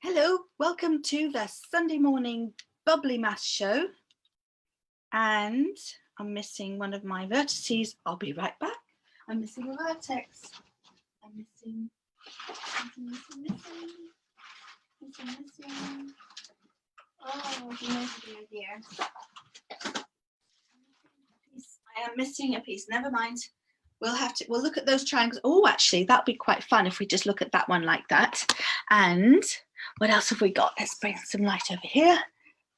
Hello, welcome to the Sunday morning Bubbly Math show. And I'm missing one of my vertices. I'll be right back. I'm missing a vertex. I'm missing. Oh, dear. I am missing a piece. Never mind. We'll look at those triangles. Oh, actually, that'd be quite fun if we just look at that one like that. And what else have we got? Let's bring some light over here.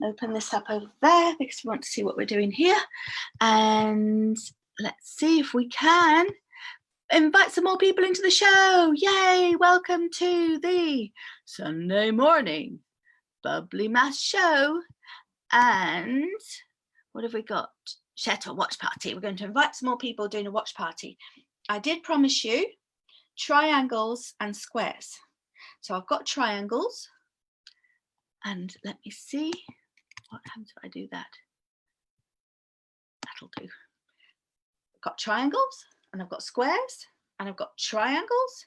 Open this up over there because we want to see what we're doing here. And let's see if we can invite some more people into the show. Yay, welcome to the Sunday morning Bubbly Math show. And what have we got? Chateau watch party. We're going to invite some more people doing a watch party. I did promise you triangles and squares. So I've got triangles, and let me see what happens if I do that. That'll do. I've got triangles, and I've got squares, and I've got triangles,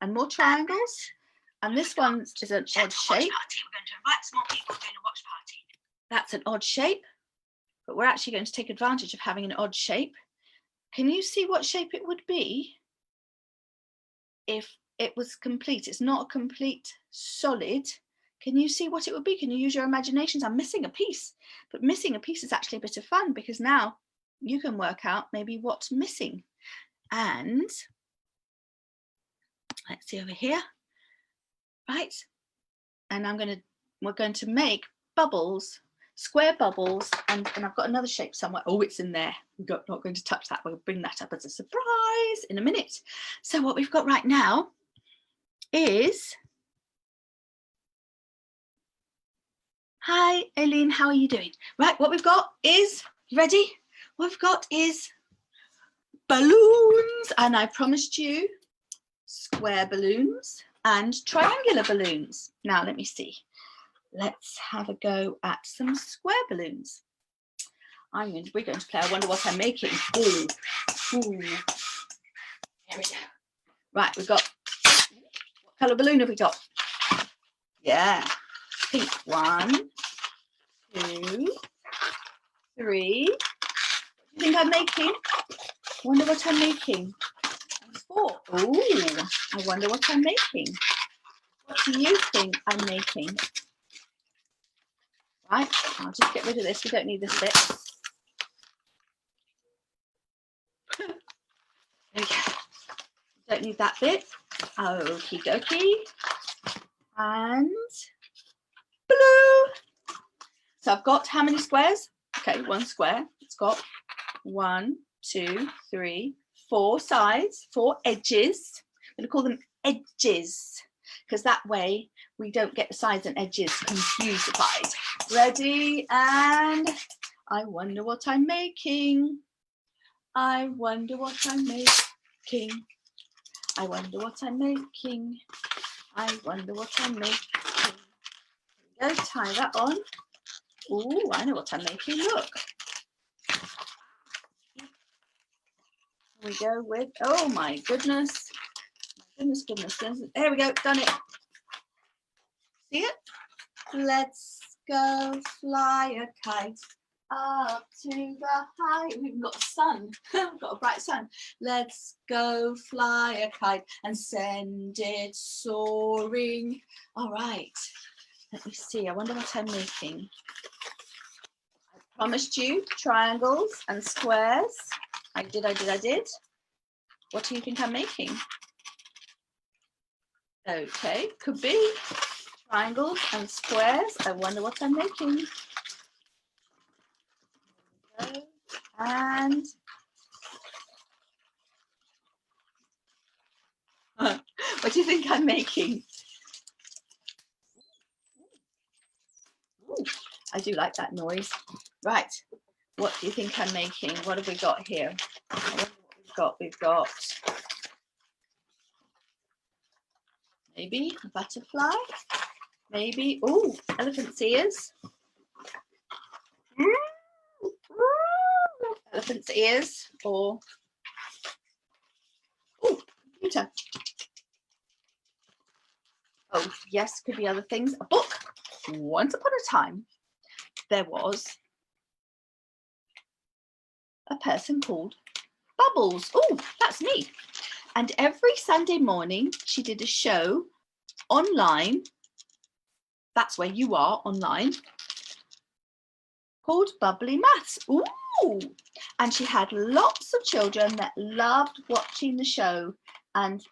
and more triangles, and this one is an odd shape. We're going to invite some more people doing a watch party. That's an odd shape, but we're actually going to take advantage of having an odd shape. Can you see what shape it would be if it was complete? It's not a complete solid. Can you see what it would be? Can you use your imaginations? I'm missing a piece, but missing a piece is actually a bit of fun because now you can work out maybe what's missing. And let's see over here, right? And we're going to make bubbles, square bubbles, and I've got another shape somewhere. Oh, it's in there. We're not going to touch that. We'll bring that up as a surprise in a minute. So what we've got right now is, hi Aileen, how are you doing? Right, what we've got is, you ready? What we've got is balloons, and I promised you square balloons and triangular balloons. Now let me see. Let's have a go at some square balloons. We're going to play I Wonder What I'm Making. Ooh. Ooh. Here we go. Right, we've got, what colour balloon have we got? Yeah, pink. 1, 2, 3. What do you think I'm making? Wonder what I'm making. 4. Ooh, I wonder what I'm making. What do you think I'm making? Right, I'll just get rid of this. We don't need this bit. There we go. Don't need that bit. Okie dokie. And blue. So I've got how many squares? Okay, 1 square. It's got 1, 2, 3, 4 sides, 4 edges. I'm going to call them edges because that way we don't get the sides and edges confused. Ready, and I wonder what I'm making. I wonder what I'm making. I wonder what I'm making. I wonder what I'm making. There we go, tie that on. Oh, I know what I'm making, look. Here we go with, oh my goodness. Goodness. There we go, done it. See it? Let's go fly a kite up to the high. We've even got a sun. We've got a bright sun. Let's go fly a kite and send it soaring. All right. Let me see. I wonder what I'm making. I promised you triangles and squares. I did. What do you think I'm making? Okay, could be triangles and squares. I wonder what I'm making. And what do you think I'm making? Ooh, I do like that noise. Right, what do you think I'm making? What have we got here? I wonder what we've got. Maybe a butterfly. Maybe, oh, elephant's ears. Elephant's ears, or, oh, computer. Oh, yes, could be other things. A book. Once upon a time, there was a person called Bubbles. Oh, that's me. And every Sunday morning, she did a show online. That's where you are, online, called Bubbly Maths. Ooh! And she had lots of children that loved watching the show and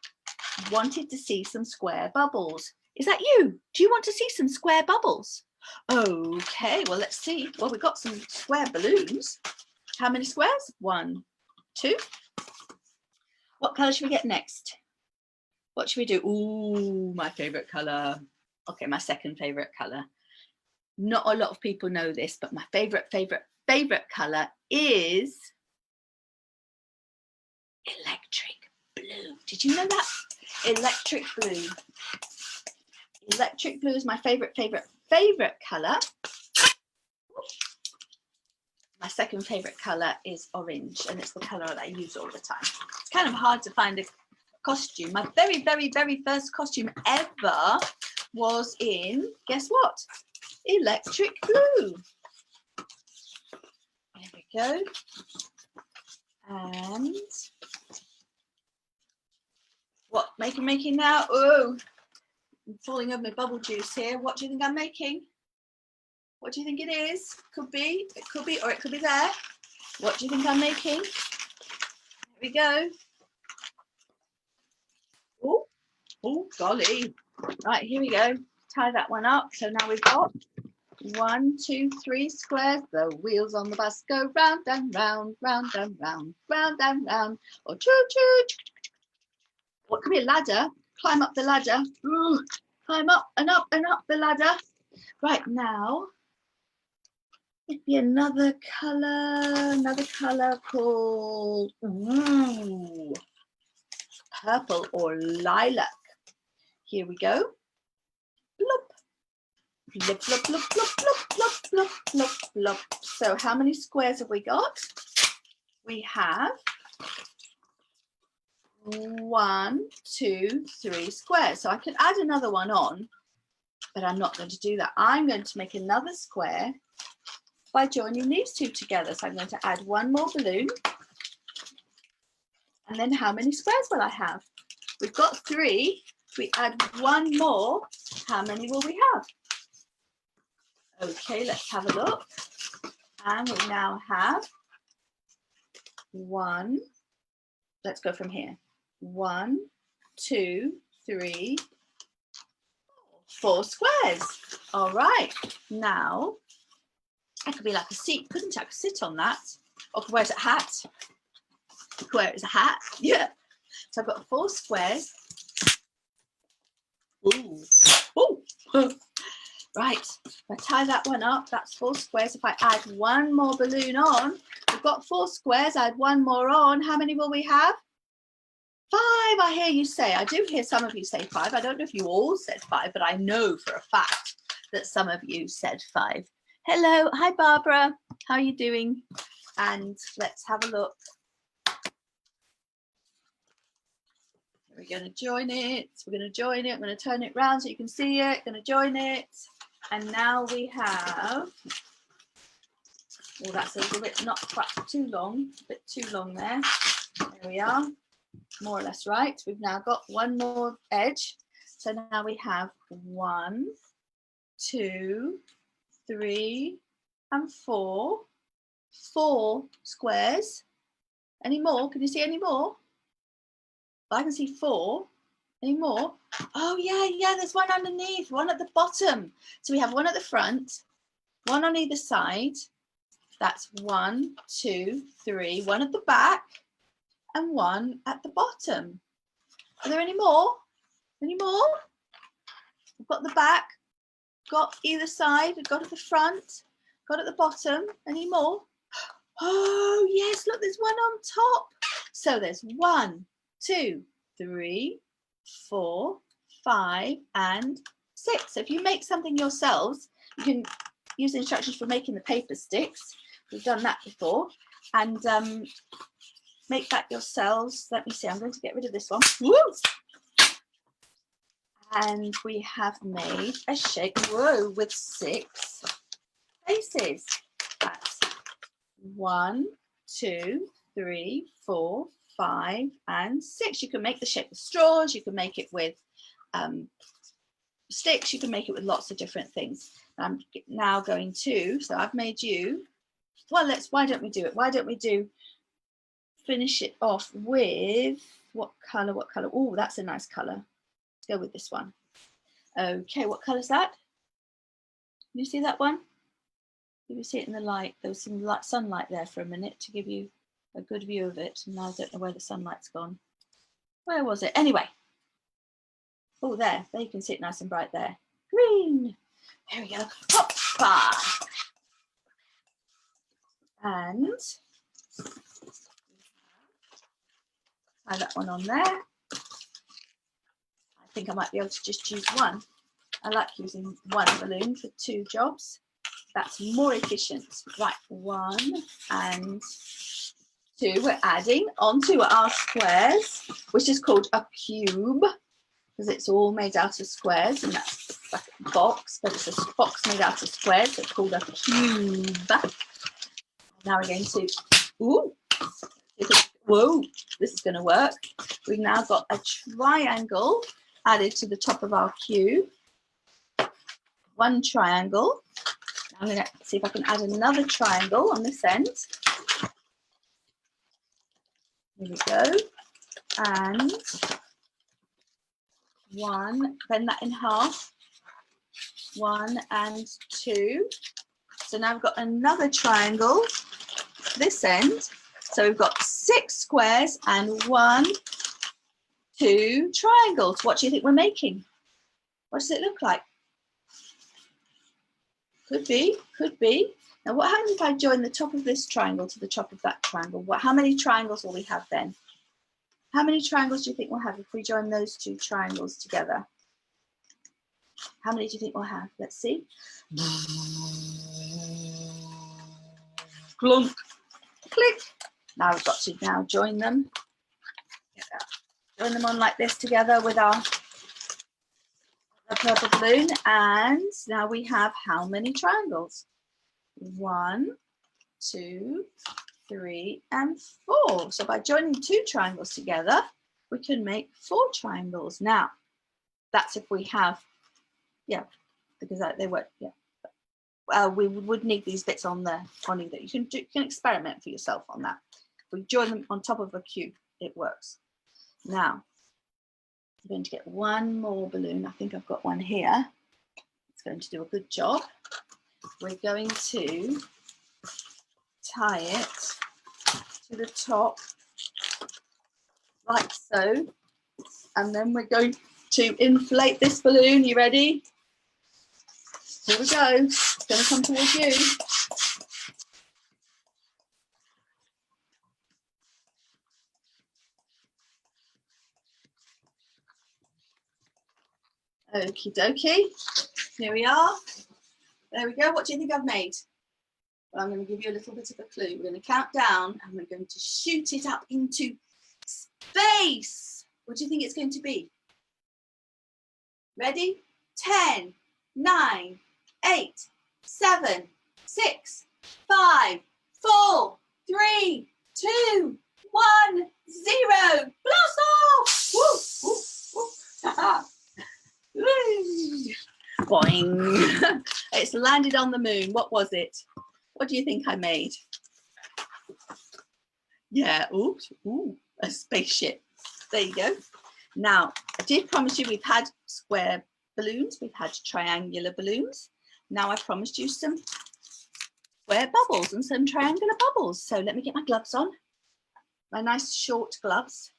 wanted to see some square bubbles. Is that you? Do you want to see some square bubbles? Okay, well, let's see. Well, we've got some square balloons. How many squares? 1, 2. What colour should we get next? What should we do? Ooh, my favourite colour. Okay, my second favourite colour. Not a lot of people know this, but my favourite colour is electric blue. Did you know that? Electric blue. Electric blue is my favourite colour. My second favourite colour is orange, and it's the colour that I use all the time. It's kind of hard to find a costume. My very first costume ever was in, guess what? Electric blue. There we go. And what making now? Oh, I'm falling over my bubble juice here. What do you think I'm making? What do you think it is? Could be, it could be, or it could be there. What do you think I'm making? Here we go. Oh, oh, golly. Right, here we go. Tie that one up. So now we've got 1, 2, 3 squares. The wheels on the bus go round and round, round and round, round and round. Or choo choo. What could be a ladder? Climb up the ladder. Ooh, climb up and up and up the ladder. Right, now it'd be another colour called purple or lilac. Here we go. Bloop. Bloop, bloop, bloop, bloop, bloop, bloop, bloop, bloop, bloop. So how many squares have we got? We have 1, 2, 3 squares. So I could add another one on, but I'm not going to do that. I'm going to make another square by joining these two together. So I'm going to add one more balloon. And then how many squares will I have? We've got 3. If we add one more, how many will we have? Okay, let's have a look. And we now have 1. Let's go from here. 1, 2, 3, 4 squares. All right. Now, that could be like a seat, couldn't I? I could sit on that. Or I could wear it as a hat. I could wear it as a hat. Yeah. So I've got 4 squares. Ooh. Ooh. Right. If I tie that one up, that's 4 squares. If I add one more balloon on, we've got 4 squares. Add one more on. How many will we have? 5, I hear you say. I do hear some of you say 5. I don't know if you all said 5, but I know for a fact that some of you said 5. Hello. Hi, Barbara. How are you doing? And let's have a look. We're going to join it. We're going to join it. I'm going to turn it round so you can see it. Going to join it. And now we have, well, that's a little bit not quite too long, a bit too long there. There we are, more or less right. We've now got one more edge. So now we have 1, 2, 3, and 4. 4 squares. Any more? Can you see any more? I can see 4. Any more? Oh yeah, there's one underneath, one at the bottom. So we have one at the front, one on either side. That's 1, 2, 3, one at the back, and one at the bottom. Are there any more? Any more? We've got the back, got either side, we've got at the front, got at the bottom. Any more? Oh yes, look, there's one on top. So there's 1, 2, 3, 4, 5, and 6. So if you make something yourselves, you can use the instructions for making the paper sticks. We've done that before. And make that yourselves. Let me see, I'm going to get rid of this one. Woo! And we have made a shape, whoa, with 6 faces. That's 1, 2, 3, 4, 5, and 6. You can make the shape with straws, you can make it with sticks, you can make it with lots of different things. I'm now going to, so I've made you, well, why don't we do it? Why don't we finish it off with, what colour? Oh, that's a nice colour. Let's go with this one. Okay, what colour is that? Can you see that one? You can see it in the light. There was some sunlight there for a minute to give you a good view of it. And now I don't know where the sunlight's gone. Where was it? Anyway. Oh, there you can see it nice and bright there. Green. There we go. Hoppa. And tie that one on there. I think I might be able to just use one. I like using one balloon for 2 jobs. That's more efficient. Right, 1 and 2. We're adding onto our squares, which is called a cube, because it's all made out of squares, and that's like a box, but it's a box made out of squares, so it's called a cube. Now we're going to, whoa, this is going to work. We've now got a triangle added to the top of our cube. 1 triangle. I'm going to see if I can add another triangle on this end. Here we go. And 1, bend that in half. 1 and 2. So now we've got another triangle this end. So we've got 6 squares and 1, 2 triangles. What do you think we're making? What does it look like? Could be, could be. Now what happens if I join the top of this triangle to the top of that triangle? How many triangles will we have then? How many triangles do you think we'll have if we join those 2 triangles together? How many do you think we'll have? Let's see. Clunk, click. Now we've got to now join them. Join them on like this together with our purple balloon, and now we have how many triangles? 1, 2, 3, and 4. So by joining 2 triangles together, we can make 4 triangles. Now, that's if we have, yeah, because they work, yeah. We would need these bits on either. You can experiment for yourself on that. If we join them on top of a cube, it works. Now, I'm going to get 1 more balloon. I think I've got one here. It's going to do a good job. We're going to tie it to the top like so. And then we're going to inflate this balloon. You ready? Here we go. It's going to come towards you. Okie dokie. Here we are. There we go. What do you think I've made? Well, I'm going to give you a little bit of a clue. We're going to count down and we're going to shoot it up into space. What do you think it's going to be? Ready? 10, 9, 8, 7, 6, 5, 4, 3, 2, 1, 0. Blast off! Woo, woo, woo. Boing. It's landed on the moon. What was it? What do you think I made? Yeah, ooh, a spaceship. There you go. Now, I did promise you we've had square balloons, we've had triangular balloons. Now I promised you some square bubbles and some triangular bubbles. So let me get my gloves on, my nice short gloves.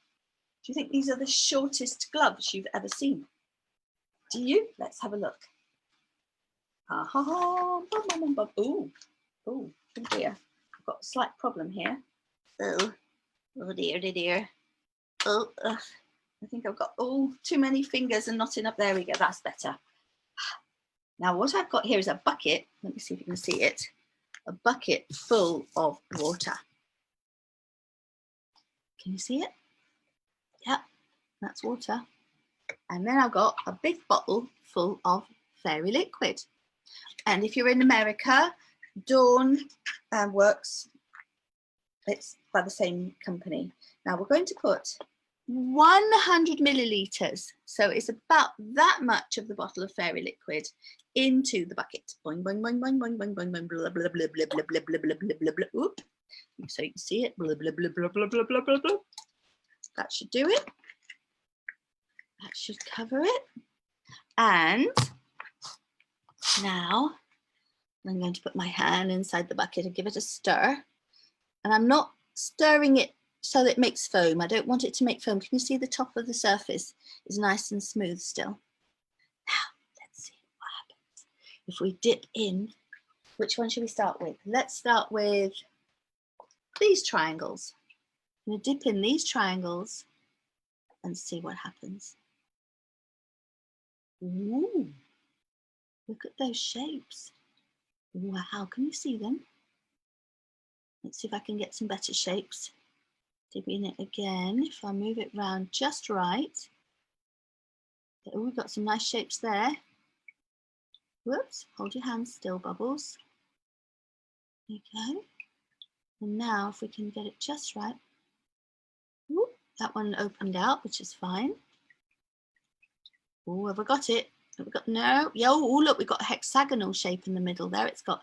Do you think these are the shortest gloves you've ever seen? Do you? Let's have a look. Ooh, oh dear. I've got a slight problem here. Oh dear. Oh, I think I've got too many fingers and not enough. There we go. That's better. Now what I've got here is a bucket. Let me see if you can see it. A bucket full of water. Can you see it? Yeah, that's water. And then I've got a big bottle full of fairy liquid. And if you're in America, Dawn works, it's by the same company. Now we're going to put 100 millilitres, so it's about that much of the bottle of fairy liquid into the bucket. Boing, boing, boing, boing, boing, boing, boing, boing, blah, blah, blah, blah, blah, blah, blah, blah, blah, blah, blah. Oop. So you can see it. Blah, blah, blah, blah, blah, blah, blah, blah, blah. That should do it. That should cover it. And now I'm going to put my hand inside the bucket and give it a stir. And I'm not stirring it so that it makes foam. I don't want it to make foam. Can you see the top of the surface is nice and smooth still? Now, let's see what happens. If we dip in, which one should we start with? Let's start with these triangles. I'm going to dip in these triangles and see what happens. Ooh, look at those shapes. Wow, can you see them? Let's see if I can get some better shapes. Dip in it again. If I move it round just right. Oh, we've got some nice shapes there. Whoops, hold your hand still, Bubbles. There you go. And now if we can get it just right. Ooh, that one opened out, which is fine. Oh, have we got it? Have we got, no. Oh, look, we've got a hexagonal shape in the middle there. It's got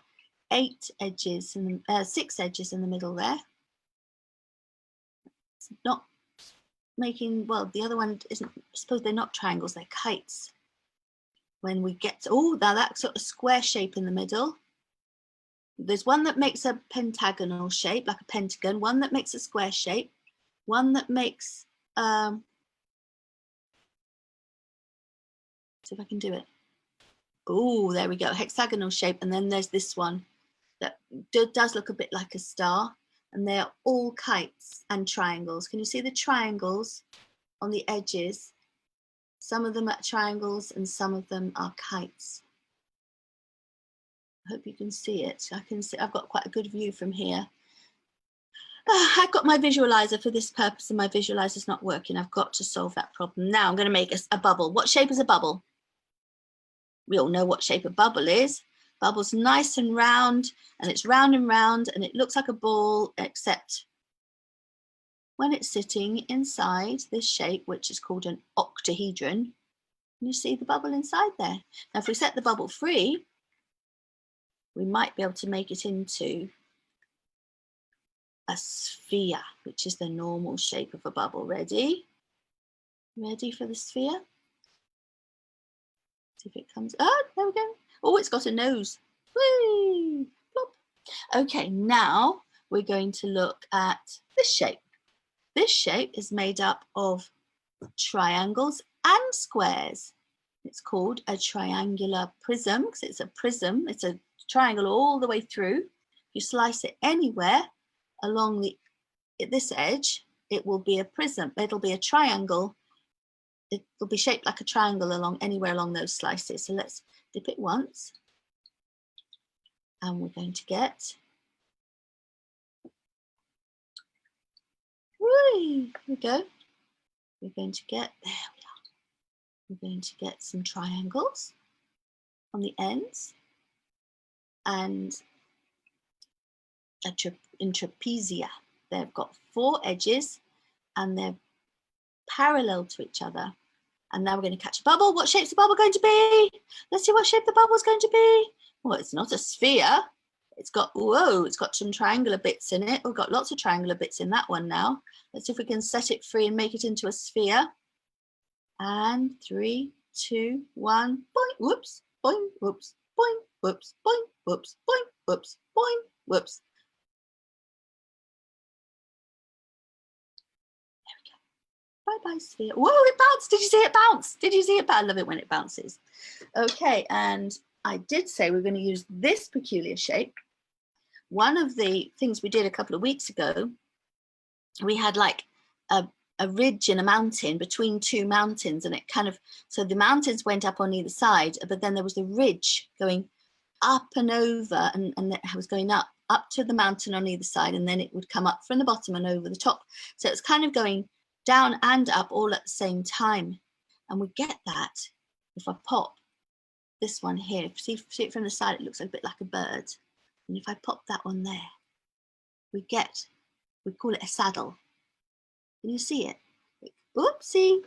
8 edges and 6 edges in the middle there. It's not making, well, the other one isn't, I suppose they're not triangles, they're kites. When we get to, oh, now that sort of square shape in the middle. There's one that makes a pentagonal shape, like a pentagon, one that makes a square shape, one that makes, see if I can do it. Oh, there we go, hexagonal shape. And then there's this one that does look a bit like a star. And they're all kites and triangles. Can you see the triangles on the edges? Some of them are triangles and some of them are kites. I hope you can see it. I can see, I've got quite a good view from here. I've got my visualizer for this purpose and my visualizer's not working. I've got to solve that problem. Now I'm going to make a bubble. What shape is a bubble? We all know what shape a bubble is. Bubble's nice and round, and it's round and it looks like a ball, except when it's sitting inside this shape, which is called an octahedron. You see the bubble inside there. Now if we set the bubble free, we might be able to make it into a sphere, which is the normal shape of a bubble. Ready? Ready for the sphere? See if it comes. Oh, there we go. Oh, it's got a nose. Whee! Plop. Okay, now we're going to look at this shape. This shape is made up of triangles and squares. It's called a triangular prism because it's a prism. It's a triangle all the way through. If you slice it anywhere along this edge, it will be a prism. It'll be a triangle. It will be shaped like a triangle anywhere along those slices. So let's dip it once. And we're going to get, whee, here we go. We're going to get, there we are. We're going to get some triangles on the ends and in trapezia. They've got 4 edges and they're parallel to each other. And now we're going to catch a bubble. What shape's the bubble going to be? Let's see what shape the bubble's going to be. Well, it's not a sphere. It's got, whoa, it's got some triangular bits in it. We've got lots of triangular bits in that one now. Let's see if we can set it free and make it into a sphere. And 3, 2, 1, boing, whoops, boing, whoops, boing, whoops, boing, whoops, boing, whoops, boing, whoops. Bye-bye sphere. Whoa, it bounced. Did you see it bounce? Did you see it bounce? I love it when it bounces. Okay, and I did say we're going to use this peculiar shape. One of the things we did a couple of weeks ago, we had like a ridge in a mountain between 2 mountains, and it kind of, so the mountains went up on either side, but then there was the ridge going up and over, and it was going up to the mountain on either side, and then it would come up from the bottom and over the top. So it's kind of going down and up all at the same time. And we get that if I pop this one here. See it from the side, it looks a bit like a bird. And if I pop that one there, we call it a saddle. Can you see it? Oopsie.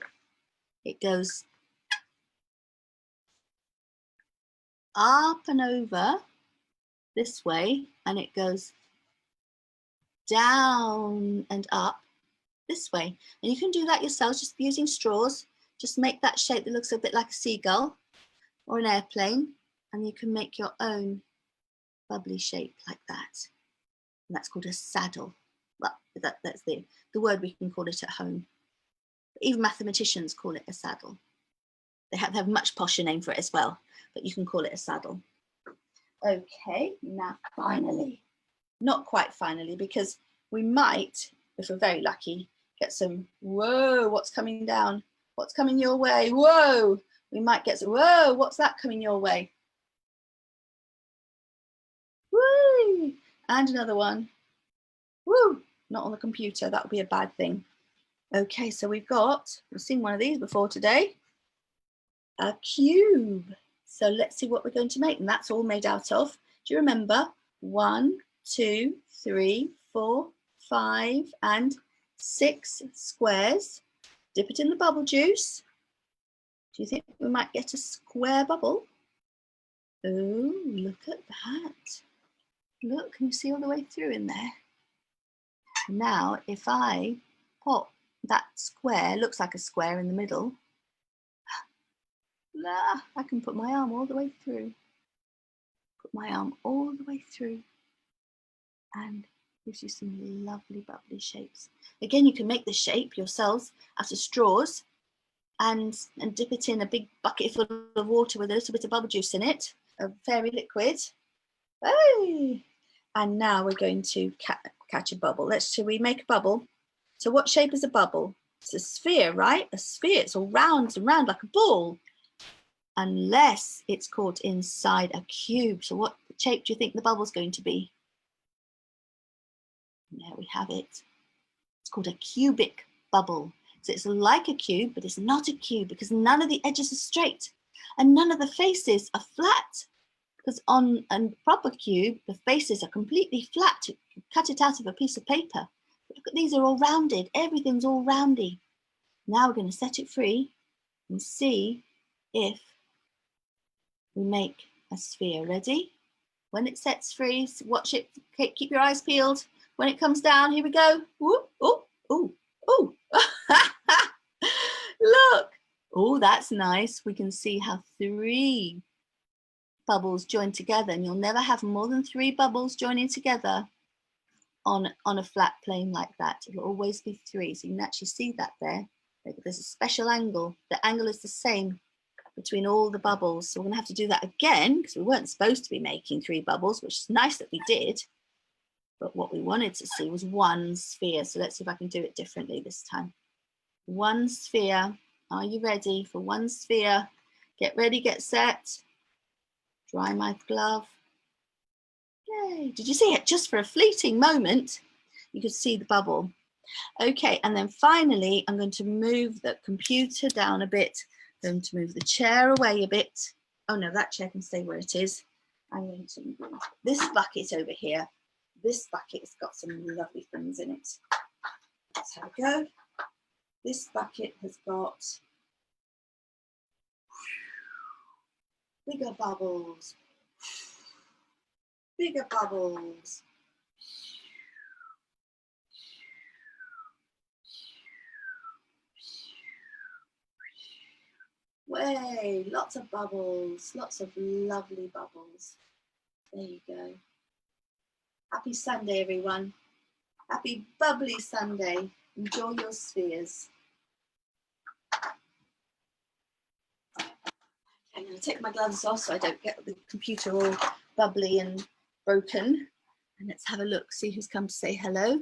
It goes up and over this way, and it goes down and up this way. And you can do that yourselves just using straws. Just make that shape that looks a bit like a seagull or an airplane, and you can make your own bubbly shape like that. And that's called a saddle. Well, that's the word we can call it at home. But even mathematicians call it a saddle. They have a much posher name for it as well, but you can call it a saddle. Okay, now finally, not quite finally, because we might, if we're very lucky, get some, whoa, what's coming down? What's coming your way? Whoa, we might get some, whoa, what's that coming your way? Woo, and another one. Woo, not on the computer, that would be a bad thing. Okay, so we've seen one of these before today, a cube. So let's see what we're going to make, and that's all made out of, do you remember? 1, 2, 3, 4, 5, and 6 squares. Dip it in the bubble juice. Do you think we might get a square bubble? Oh, look at that. Look, can you see all the way through in there? Now, if I pop that square, looks like a square in the middle, I can put my arm all the way through. Put my arm all the way through, and gives you some lovely bubbly shapes. Again, you can make the shape yourselves out of straws and dip it in a big bucket full of water with a little bit of bubble juice in it, a fairy liquid. Hey! And now we're going to catch a bubble. Shall we make a bubble? So what shape is a bubble? It's a sphere, right? A sphere. It's all round and round like a ball. Unless it's caught inside a cube. So what shape do you think the bubble's going to be? There we have it. It's called a cubic bubble. So it's like a cube, but it's not a cube because none of the edges are straight and none of the faces are flat. Because on a proper cube, the faces are completely flat. You cut it out of a piece of paper. But look at these, are all rounded. Everything's all roundy. Now we're going to set it free and see if we make a sphere. Ready? When it sets free, watch it, keep your eyes peeled. When it comes down, here we go. Ooh, ooh, ooh, ooh. Look. Oh, that's nice. We can see how 3 bubbles join together, and you'll never have more than 3 bubbles joining together on a flat plane like that. It'll always be 3. So you can actually see that there. There's a special angle. The angle is the same between all the bubbles. So we're going to have to do that again because we weren't supposed to be making 3 bubbles, which is nice that we did. But what we wanted to see was 1 sphere. So let's see if I can do it differently this time. 1 sphere. Are you ready for 1 sphere? Get ready, get set. Dry my glove. Yay. Did you see it? Just for a fleeting moment, you could see the bubble. Okay, and then finally, I'm going to move the computer down a bit. I'm going to move the chair away a bit. Oh no, that chair can stay where it is. I'm going to move this bucket over here. This bucket has got some lovely things in it. Let's have a go. This bucket has got bigger bubbles, bigger bubbles. Way, lots of bubbles, lots of lovely bubbles. There you go. Happy Sunday, everyone. Happy bubbly Sunday. Enjoy your spheres. I'm going to take my gloves off so I don't get the computer all bubbly and broken. And let's have a look, see who's come to say hello.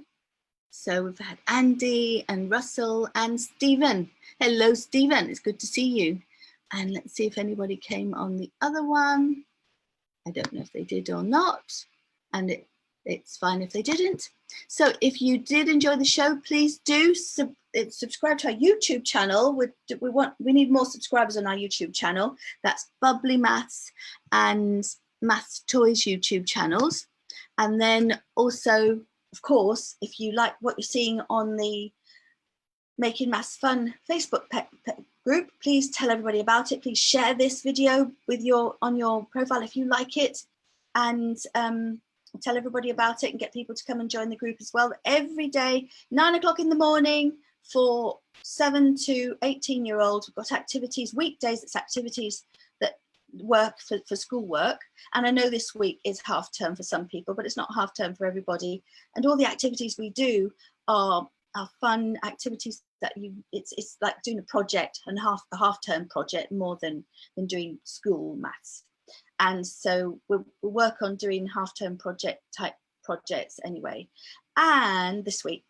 So we've had Andy and Russell and Stephen. Hello, Stephen. It's good to see you. And let's see if anybody came on the other one. I don't know if they did or not. And It's fine if they didn't. So if you did enjoy the show, please do subscribe to our YouTube channel. We need more subscribers on our YouTube channel. That's Bubbly Maths and Maths Toys YouTube channels. And then also, of course, if you like what you're seeing on the Making Maths Fun Facebook group, please tell everybody about it. Please share this video with on your profile if you like it, and tell everybody about it and get people to come and join the group as well. Every day, 9 o'clock in the morning for 7 to 18-year-olds. We've got activities, weekdays, it's activities that work for schoolwork. And I know this week is half term for some people, but it's not half term for everybody. And all the activities we do are fun activities that it's like doing a project, and a half-term project more than doing school maths. And so we'll work on doing half-term type projects anyway. And this week,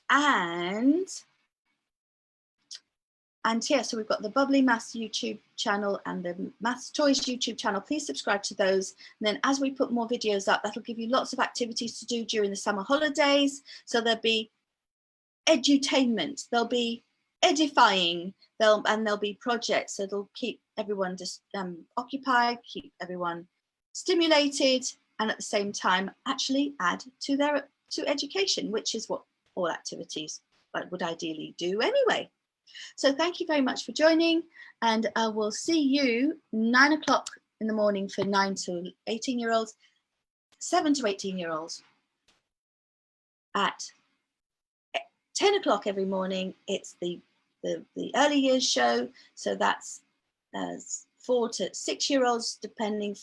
and yeah, so we've got the Bubbly Maths YouTube channel and the Maths Toys YouTube channel. Please subscribe to those. And then as we put more videos up, that'll give you lots of activities to do during the summer holidays. So there'll be edutainment, there'll be edifying, there'll be projects that'll keep everyone just occupied, keep everyone stimulated, and at the same time actually add to education, which is what all activities would ideally do anyway. So thank you very much for joining, and I will see you 9 o'clock in the morning for 9 to 18-year-olds, 7 to 18-year-olds at 10 o'clock every morning. It's the early years show, so that's 4 to 6-year-olds, depending,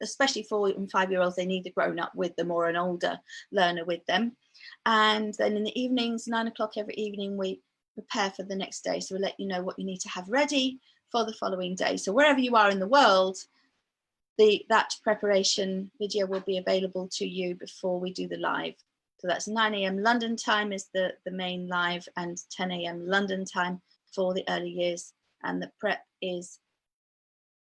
especially 4 and 5-year-olds, they need a grown-up with them or an older learner with them. And then in the evenings, 9 o'clock every evening, we prepare for the next day. So we'll let you know what you need to have ready for the following day. So wherever you are in the world, that preparation video will be available to you before we do the live. So that's 9 a.m. London time is the main live, and 10 a.m. London time for the early years. And the prep is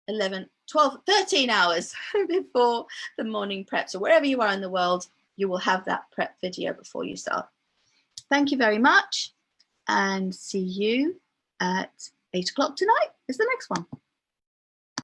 11, 12, 13 hours before the morning prep. So wherever you are in the world, you will have that prep video before you start. Thank you very much, and see you at 8 o'clock tonight is the next one.